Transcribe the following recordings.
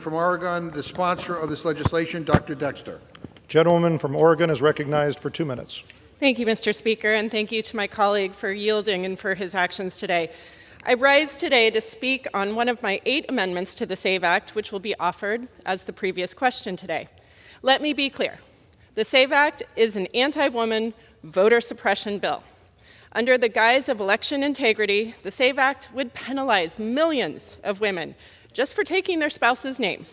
From Oregon, the sponsor of this legislation, Dr. Dexter. Gentlewoman from Oregon is recognized for 2 minutes. Thank you, Mr. Speaker, and thank you to my colleague for yielding and for his actions today. I rise today to speak on one of my 8 amendments to the SAVE Act, which will be offered as the previous question today. Let me be clear. The SAVE Act is an anti-woman voter suppression bill. Under the guise of election integrity, the SAVE Act would penalize millions of women just for taking their spouse's name,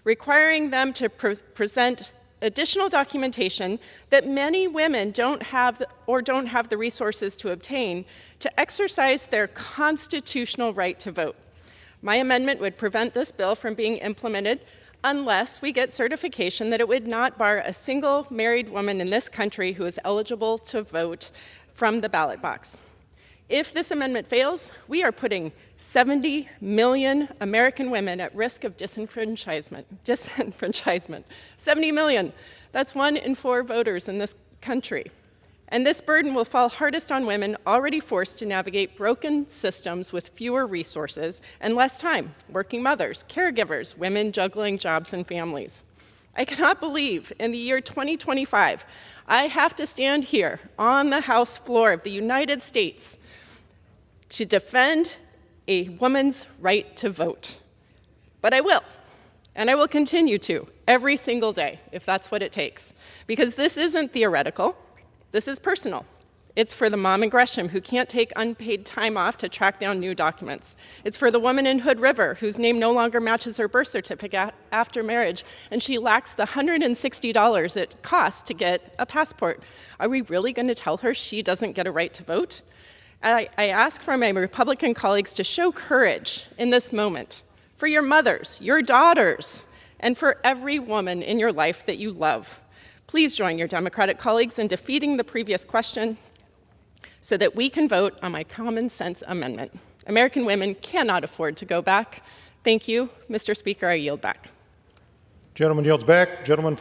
requiring them to present additional documentation that many women don't have the resources to obtain to exercise their constitutional right to vote. My amendment would prevent this bill from being implemented unless we get certification that it would not bar a single married woman in this country who is eligible to vote from the ballot box. If this amendment fails, we are putting 70 million American women at risk of disenfranchisement. 70 million. That's 1 in 4 voters in this country. And this burden will fall hardest on women already forced to navigate broken systems with fewer resources and less time, working mothers, caregivers, women juggling jobs and families. I cannot believe in the year 2025, I have to stand here on the House floor of the United States to defend a woman's right to vote. But I will, and I will continue to, every single day, if that's what it takes. Because this isn't theoretical, this is personal. It's for the mom in Gresham who can't take unpaid time off to track down new documents. It's for the woman in Hood River whose name no longer matches her birth certificate after marriage, and she lacks the $160 it costs to get a passport. Are we really going to tell her she doesn't get a right to vote? I ask for my Republican colleagues to show courage in this moment for your mothers, your daughters, and for every woman in your life that you love. Please join your Democratic colleagues in defeating the previous question so that we can vote on my common sense amendment. American women cannot afford to go back. Thank you, Mr. Speaker. I yield back. Gentleman yields back. Gentleman from